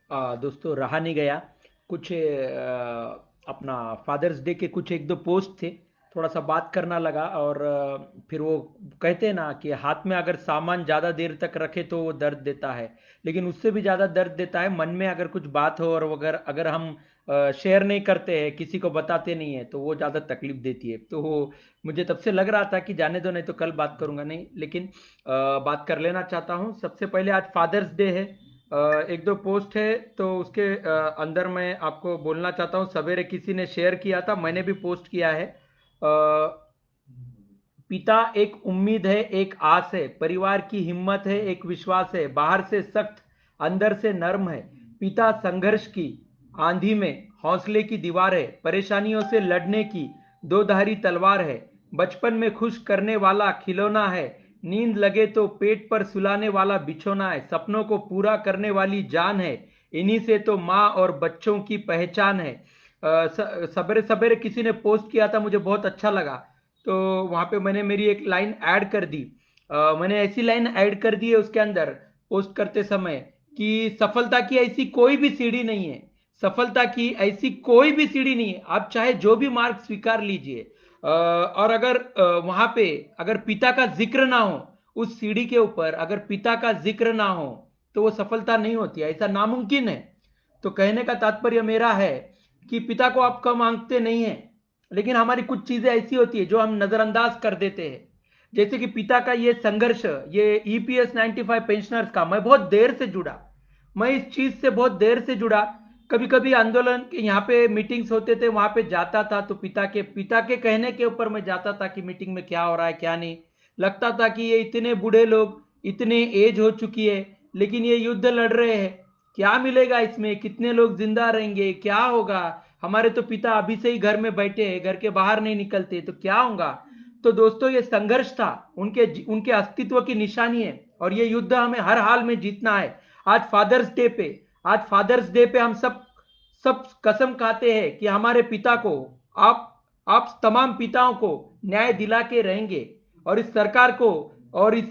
दोस्तों रहा नहीं गया। कुछ अपना फादर्स डे के कुछ एक दो पोस्ट थे, थोड़ा सा बात करना लगा। और फिर वो कहते हैं ना कि हाथ में अगर सामान ज़्यादा देर तक रखे तो वो दर्द देता है, लेकिन उससे भी ज़्यादा दर्द देता है मन में अगर कुछ बात हो और अगर अगर हम शेयर नहीं करते हैं, किसी को बताते नहीं है, तो वो ज़्यादा तकलीफ देती है। तो वो मुझे तब से लग रहा था कि जाने दो, नहीं तो कल बात करूंगा नहीं, लेकिन बात कर लेना चाहता हूँ। सबसे पहले आज फादर्स डे है। एक दो पोस्ट है तो उसके अंदर मैं आपको बोलना चाहता हूँ। सवेरे किसी ने शेयर किया था, मैंने भी पोस्ट किया है। पिता एक उम्मीद है, एक आस है, परिवार की हिम्मत है, एक विश्वास है, बाहर से सख्त अंदर से नर्म है। पिता संघर्ष की आंधी में हौसले की दीवार है, परेशानियों से लड़ने की दो धारी तलवार है, बचपन में खुश करने वाला खिलौना है, नींद लगे तो पेट पर सुलाने वाला बिछोना है, सपनों को पूरा करने वाली जान है, इन्हीं से तो माँ और बच्चों की पहचान है। सवेरे सवेरे किसी ने पोस्ट किया था, मुझे बहुत अच्छा लगा, तो वहां पे मैंने मेरी एक लाइन ऐड कर दी। मैंने ऐसी लाइन ऐड कर दी है उसके अंदर पोस्ट करते समय कि सफलता की ऐसी कोई भी सीढ़ी नहीं है, सफलता की ऐसी कोई भी सीढ़ी नहीं है, आप चाहे जो भी मार्ग स्वीकार लीजिए। और अगर वहां पे अगर पिता का जिक्र ना हो, उस सीढ़ी के ऊपर अगर पिता का जिक्र ना हो, तो वो सफलता नहीं होती है, ऐसा नामुमकिन है। तो कहने का तात्पर्य मेरा है कि पिता को आप कम मांगते नहीं है, लेकिन हमारी कुछ चीजें ऐसी होती है जो हम नजरअंदाज कर देते हैं। जैसे कि पिता का ये संघर्ष, ये ईपीएस 95 पेंशनर्स का मैं बहुत देर से जुड़ा, मैं इस चीज से बहुत देर से जुड़ा। कभी कभी आंदोलन के यहाँ पे मीटिंग्स होते थे, वहां पे जाता था तो पिता के कहने के ऊपर मैं जाता था कि मीटिंग में क्या हो रहा है क्या नहीं। लगता था कि ये इतने बूढ़े लोग, इतने एज हो चुकी है, लेकिन ये युद्ध लड़ रहे हैं, क्या मिलेगा इसमें, कितने लोग जिंदा रहेंगे, क्या होगा। हमारे तो पिता अभी से ही घर में बैठे हैं, घर के बाहर नहीं निकलते, तो क्या होगा। तो दोस्तों ये संघर्ष था, उनके उनके अस्तित्व की निशानी है, और ये युद्ध हमें हर हाल में जीतना है। आज फादर्स डे पे आज फादर्स डे पे हम सब सब कसम खाते हैं कि हमारे पिता को, आप आप तमाम पिताओं को न्याय दिला के रहेंगे, और इस सरकार को और इस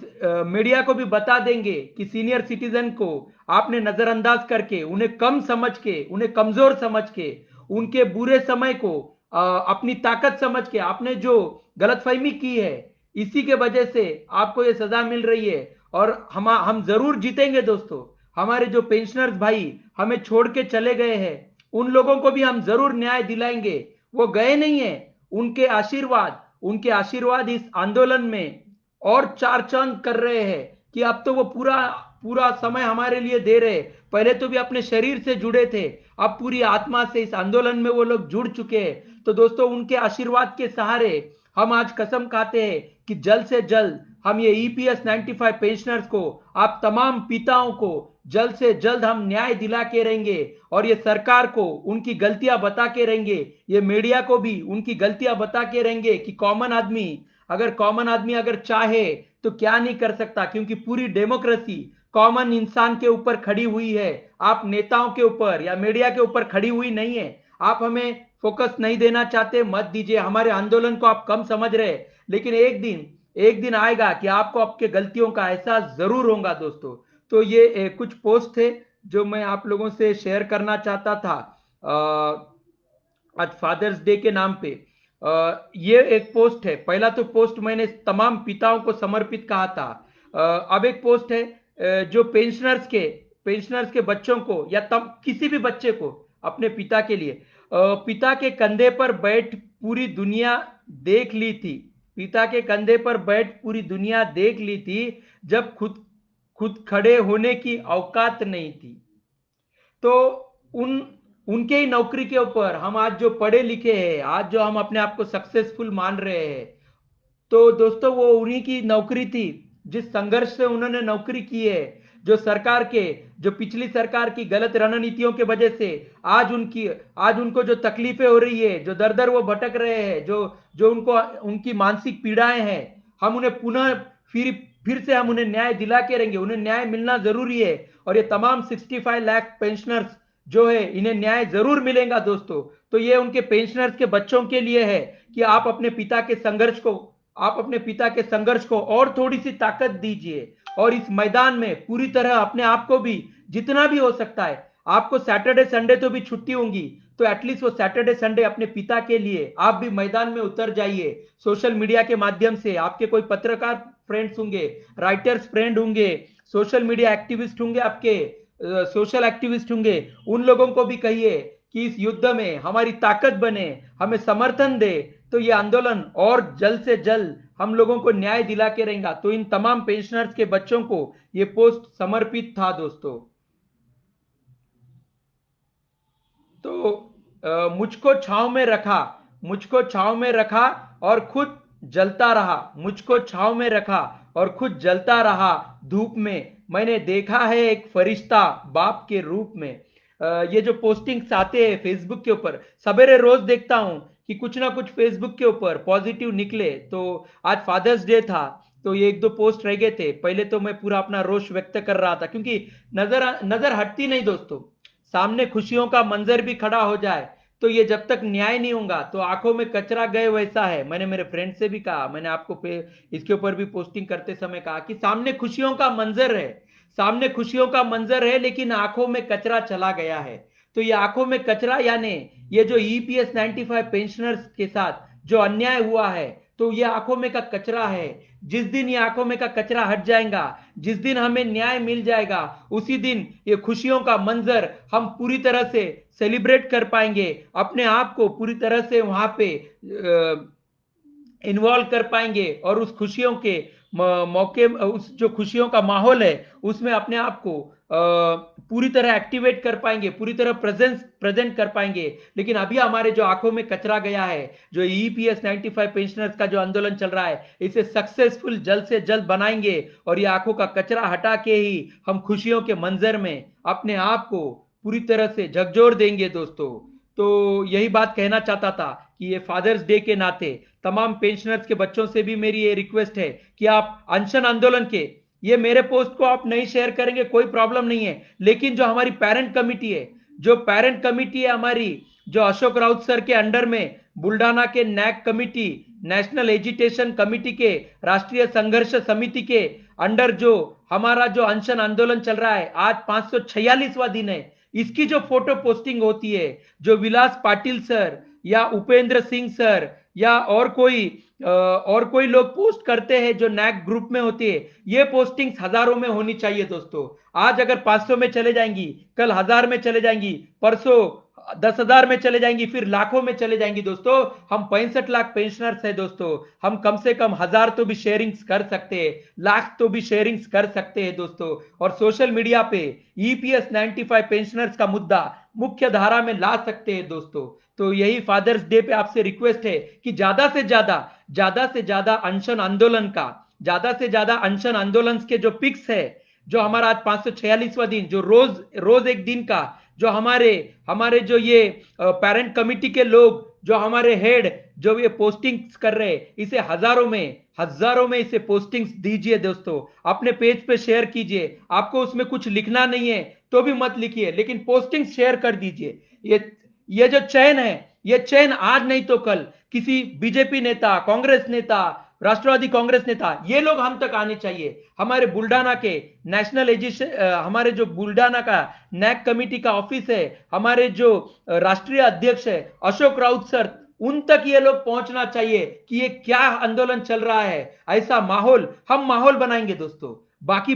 मीडिया को भी बता देंगे कि सीनियर सिटीजन को आपने नजरअंदाज करके, उन्हें कम समझ के, उन्हें कमजोर समझ के, उनके बुरे समय को अपनी ताकत समझ के आपने जो गलतफहमी की है, इसी के वजह से आपको ये सजा मिल रही है। और हम जरूर जीतेंगे दोस्तों। हमारे जो पेंशनर्स भाई हमें छोड़ के चले गए हैं, उन लोगों को भी हम जरूर न्याय दिलाएंगे। वो गए नहीं है, उनके आशीर्वाद इस आंदोलन में और चार चांद कर रहे हैं कि अब तो वो पूरा पूरा समय हमारे लिए दे रहे। पहले तो भी अपने शरीर से जुड़े थे, अब पूरी आत्मा से इस आंदोलन में वो लोग जुड़ चुके हैं। तो दोस्तों उनके आशीर्वाद के सहारे हम आज कसम खाते हैं कि जल्द से जल्द हम ये ईपीएस 95 पेंशनर्स को, आप तमाम पिताओं को जल्द से जल्द हम न्याय दिला के रहेंगे, और ये सरकार को उनकी गलतियां बता के रहेंगे, ये मीडिया को भी उनकी गलतियां बता के रहेंगे कि कॉमन आदमी अगर चाहे तो क्या नहीं कर सकता, क्योंकि पूरी डेमोक्रेसी कॉमन इंसान के ऊपर खड़ी हुई है, आप नेताओं के ऊपर या मीडिया के ऊपर खड़ी हुई नहीं है। आप हमें फोकस नहीं देना चाहते, मत दीजिए, हमारे आंदोलन को आप कम समझ रहे, लेकिन एक दिन आएगा कि आपको आपके गलतियों का एहसास जरूर होगा दोस्तों। तो ये कुछ पोस्ट थे जो मैं आप लोगों से शेयर करना चाहता था आज फादर्स डे के नाम पे। ये एक पोस्ट है, पहला तो पोस्ट मैंने तमाम पिताओं को समर्पित कहा था। अब एक पोस्ट है जो पेंशनर्स के बच्चों को या किसी भी बच्चे को अपने पिता के लिए, पिता के कंधे पर बैठ पूरी दुनिया देख ली थी, पिता के कंधे पर बैठ पूरी दुनिया देख ली थी, जब खुद खुद खड़े होने की औकात नहीं थी। तो उन उनके ही नौकरी के ऊपर हम आज जो पढ़े लिखे हैं, आज जो हम अपने आप को सक्सेसफुल मान रहे हैं, तो दोस्तों वो उन्हीं की नौकरी थी, जिस संघर्ष से उन्होंने नौकरी की है। जो पिछली सरकार की गलत रणनीतियों के वजह से आज उनको जो तकलीफें हो रही है, जो दर दर वो भटक रहे हैं, जो जो उनको उनकी मानसिक पीड़ाएं हैं, हम उन्हें पुनः फिर फिर से हम उन्हें न्याय दिला के रहेंगे, उन्हें न्याय मिलना जरूरी है। और ये तमाम 65 लाख पेंशनर्स जो है, इन्हें न्याय जरूर मिलेगा दोस्तों। तो ये उनके पेंशनर्स के बच्चों के लिए है कि आप अपने पिता के संघर्ष को और थोड़ी सी ताकत दीजिए, और इस मैदान में पूरी तरह अपने आप को भी, जितना भी हो सकता है, आपको सैटरडे संडे तो भी छुट्टी होंगी, तो एटलीस्ट वो सैटरडे संडे अपने पिता के लिए आप भी मैदान में उतर जाइए। सोशल मीडिया के माध्यम से आपके कोई पत्रकार फ्रेंड्स होंगे, राइटर्स फ्रेंड होंगे, सोशल मीडिया एक्टिविस्ट होंगे, आपके सोशल एक्टिविस्ट होंगे, उन लोगों को भी कहिए कि इस युद्ध में हमारी ताकत बने, हमें समर्थन दे, तो ये आंदोलन और जल्द से जल्द हम लोगों को न्याय दिला के रहेगा। तो इन तमाम पेंशनर्स के बच्चों को ये पोस्ट समर्पित था दोस्तों। तो मुझको छांव में रखा, मुझको छांव में रखा और खुद जलता रहा, मुझको छांव में रखा और खुद जलता रहा धूप में, मैंने देखा है एक फरिश्ता बाप के रूप में। ये जो पोस्टिंग्स आते हैं फेसबुक के ऊपर, सवेरे रोज देखता हूं कि कुछ ना कुछ फेसबुक के ऊपर पॉजिटिव निकले। तो आज फादर्स डे था, तो ये एक दो पोस्ट रह गए थे। पहले तो मैं पूरा अपना रोष व्यक्त कर रहा था, क्योंकि नजर नजर हटती नहीं दोस्तों। सामने खुशियों का मंजर भी खड़ा हो जाए, तो ये जब तक न्याय नहीं होगा तो आंखों में कचरा गए वैसा है। मैंने मेरे फ्रेंड से भी कहा, मैंने आपको इसके ऊपर भी पोस्टिंग करते समय कहा कि सामने खुशियों का मंजर है, सामने खुशियों का मंजर है, लेकिन आंखों में कचरा चला गया है। तो ये आंखों में कचरा यानी ये जो ईपीएस 95 पेंशनर्स के साथ जो अन्याय हुआ है, तो ये आंखों में का कचरा है। जिस दिन ये आंखों में का कचरा हट जाएगा, जिस दिन हमें न्याय मिल जाएगा, उसी दिन ये खुशियों का मंजर हम पूरी तरह से सेलिब्रेट कर पाएंगे, अपने आप को पूरी तरह से वहां पे इन्वॉल्व कर पाएंगे और उस खुशियों के मौके, उस जो खुशियों का माहौल है उसमें अपने आप को पूरी तरह एक्टिवेट कर पाएंगे, पूरी तरह प्रेजेंट कर पाएंगे। लेकिन अभी हमारे जो आंखों में कचरा गया है, जो ईपीएस 95 पेंशनर्स का जो आंदोलन चल रहा है, इसे सक्सेसफुल जल्द से जल्द बनाएंगे और ये आंखों का कचरा हटा के ही हम खुशियों के मंजर में अपने आप को पूरी तरह से झकझोर देंगे दोस्तों। तो यही बात कहना चाहता था कि ये फादर्स डे के नाते तमाम पेंशनर्स के बच्चों से भी मेरी ये रिक्वेस्ट है कि आप अनशन आंदोलन के ये मेरे पोस्ट को आप नहीं शेयर करेंगे कोई प्रॉब्लम नहीं है, लेकिन जो हमारी पेरेंट कमिटी है, जो पेरेंट कमिटी है हमारी, जो अशोक राउत सर के अंडर में बुल्डाना के NAC committee, national agitation committee के, राष्ट्रीय संघर्ष समिति के अंडर जो हमारा जो अनशन आंदोलन चल रहा है, आज 546वां दिन है, इसकी जो फोटो पोस्टिंग होती है, जो विलास पाटिल सर या उपेंद्र सिंह सर या और कोई लोग पोस्ट करते हैं जो नैक ग्रुप में होती है, ये पोस्टिंग्स हजारों में होनी चाहिए दोस्तों। आज अगर 500 में चले जाएंगी, कल 1000 में चले जाएंगी, परसों 10,000 में चले जाएंगी, फिर लाखों में चले जाएंगी दोस्तों। हम 65 लाख पेंशनर्स है दोस्तों, हम कम से कम 1000 तो भी शेयरिंग्स कर सकते हैं, लाख तो भी शेयरिंग्स कर सकते हैं दोस्तों। और सोशल मीडिया पे ईपीएस 95 पेंशनर्स का मुद्दा मुख्य धारा में ला सकते हैं दोस्तों। तो यही फादर्स डे पे आपसे रिक्वेस्ट है कि ज्यादा से ज्यादा अनशन आंदोलन का, ज्यादा से ज्यादा अनशन आंदोलन के जो पिक्स है, जो हमारा आज 546वां दिन, जो रोज रोज एक दिन का, जो हमारे हमारे जो ये पेरेंट कमिटी के लोग, जो हमारे हेड जो ये पोस्टिंग्स कर रहे हैं, इसे हजारों में इसे पोस्टिंग्स दीजिए दोस्तों, अपने पेज पे शेयर कीजिए। आपको उसमें कुछ लिखना नहीं है तो भी मत लिखिए, लेकिन पोस्टिंग्स शेयर कर दीजिए। ये जो चैन है, ये चैन आज नहीं तो कल किसी बीजेपी नेता, कांग्रेस नेता, राष्ट्रवादी कांग्रेस नेता, ये लोग हम तक आने चाहिए। हमारे बुल्डाना के नेशनल एजुकेशन, हमारे जो बुल्डाना का नैक कमिटी का ऑफिस है, हमारे जो राष्ट्रीय अध्यक्ष है अशोक राउत सर, उन तक ये लोग पहुंचना चाहिए कि ये क्या आंदोलन चल रहा है। ऐसा माहौल हम माहौल बनाएंगे दोस्तों। बाकी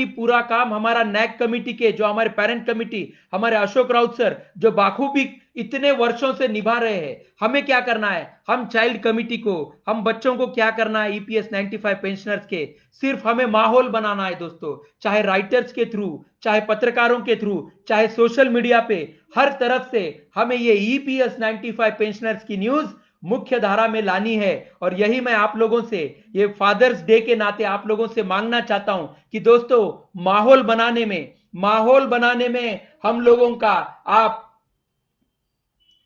पूरा काम हमारा नैक कमिटी के, जो हमारे पेरेंट कमिटी, हमारे अशोक राउत सर जो बाखूबी इतने वर्षों से निभा रहे हैं। हमें क्या करना है, हम चाइल्ड कमिटी को, हम बच्चों को क्या करना है, ईपीएस 95 पेंशनर्स के सिर्फ हमें माहौल बनाना है दोस्तों। चाहे राइटर्स के थ्रू, चाहे पत्रकारों के थ्रू, चाहे सोशल मीडिया पे, हर तरफ से हमें ये ईपीएस 95 पेंशनर्स की न्यूज मुख्य धारा में लानी है। और यही मैं आप लोगों से, ये फादर्स डे के नाते आप लोगों से मांगना चाहता हूं कि दोस्तों माहौल बनाने में हम लोगों का आप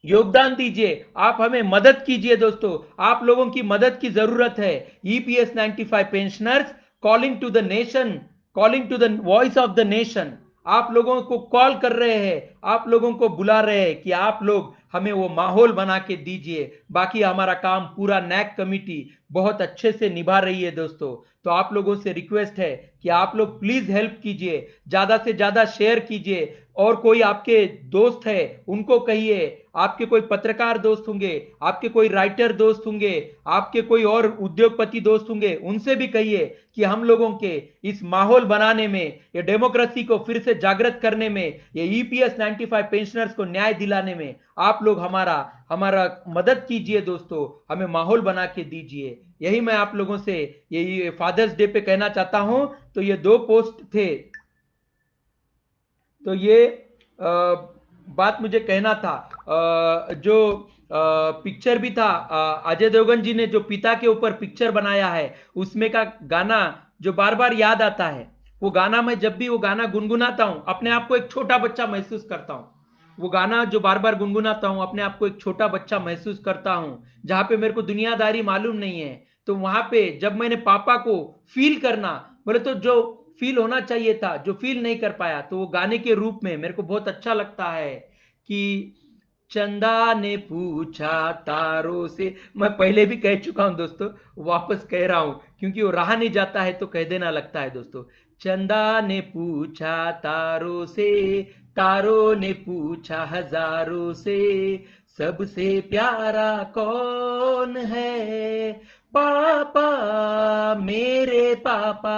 योगदान दीजिए, आप हमें मदद कीजिए दोस्तों। आप लोगों की मदद की जरूरत है। EPS 95 pensioners calling to the nation, calling to the voice of the nation, आप लोगों को कॉल कर रहे हैं, आप लोगों को बुला रहे हैं कि आप लोग हमें वो माहौल बना के दीजिए। बाकी हमारा काम पूरा नैक कमिटी, बहुत अच्छे से निभा रही है दोस्तों। तो आप लोगों से रिक्वेस्ट है कि आप लोग प्लीज हेल्प कीजिए, ज्यादा से ज्यादा शेयर कीजिए, और कोई आपके दोस्त है उनको कहिए, आपके कोई पत्रकार दोस्त होंगे, आपके कोई राइटर दोस्त होंगे, आपके कोई और उद्योगपति दोस्त होंगे, उनसे भी कहिए कि हम लोगों के इस माहौल बनाने में, ये डेमोक्रेसी को फिर से जागृत करने में, ये ईपीएस 95 पेंशनर्स को न्याय दिलाने में आप लोग हमारा हमारा मदद कीजिए दोस्तों, हमें माहौल बना के दीजिए। यही मैं आप लोगों से ये फादर्स डे पे कहना चाहता हूं। तो ये 2 पोस्ट थे, तो ये बात मुझे कहना था। जो पिक्चर भी था, अजय देवगन जी ने जो पिता के ऊपर पिक्चर बनाया है, उसमें का गाना जो बार बार याद आता है, वो गाना मैं जब भी वो गाना गुनगुनाता हूं अपने आप को एक छोटा बच्चा महसूस करता हूं। वो गाना जो बार बार गुनगुनाता हूं अपने आप को एक छोटा बच्चा महसूस करता हूं, जहां पे मेरे को दुनियादारी मालूम नहीं है। तो वहां पे जब मैंने पापा को फील करना, बोले तो जो फील होना चाहिए था, जो फील नहीं कर पाया, तो वो गाने के रूप में मेरे को बहुत अच्छा लगता है कि चंदा ने पूछा तारों से। मैं पहले भी कह चुका हूं दोस्तों, वापस कह रहा हूं, क्योंकि वो रहा नहीं जाता है तो कह देना लगता है दोस्तों। चंदा ने पूछा तारों से, तारों ने पूछा हजारों से, सबसे प्यारा कौन है? पापा, मेरे पापा,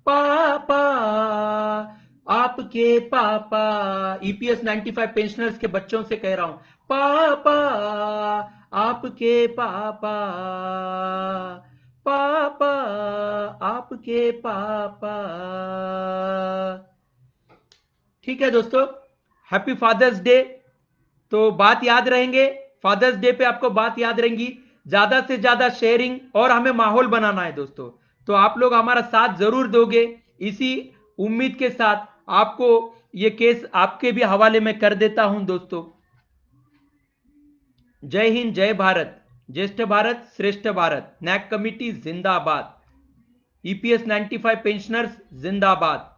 पापा, आपके पापा। ईपीएस 95 पेंशनर्स के बच्चों से कह रहा हूं, पापा, आपके पापा, पापा, आपके पापा। ठीक है दोस्तों, हैप्पी फादर्स डे। तो बात याद रहेंगे, फादर्स डे पे आपको बात याद रहेंगी, ज्यादा से ज्यादा शेयरिंग, और हमें माहौल बनाना है दोस्तों। तो आप लोग हमारा साथ जरूर दोगे, इसी उम्मीद के साथ आपको ये केस आपके भी हवाले में कर देता हूं दोस्तों। जय हिंद, जय भारत, ज्येष्ठ भारत श्रेष्ठ भारत, नैक कमिटी जिंदाबाद, ईपीएस 95 पेंशनर्स जिंदाबाद।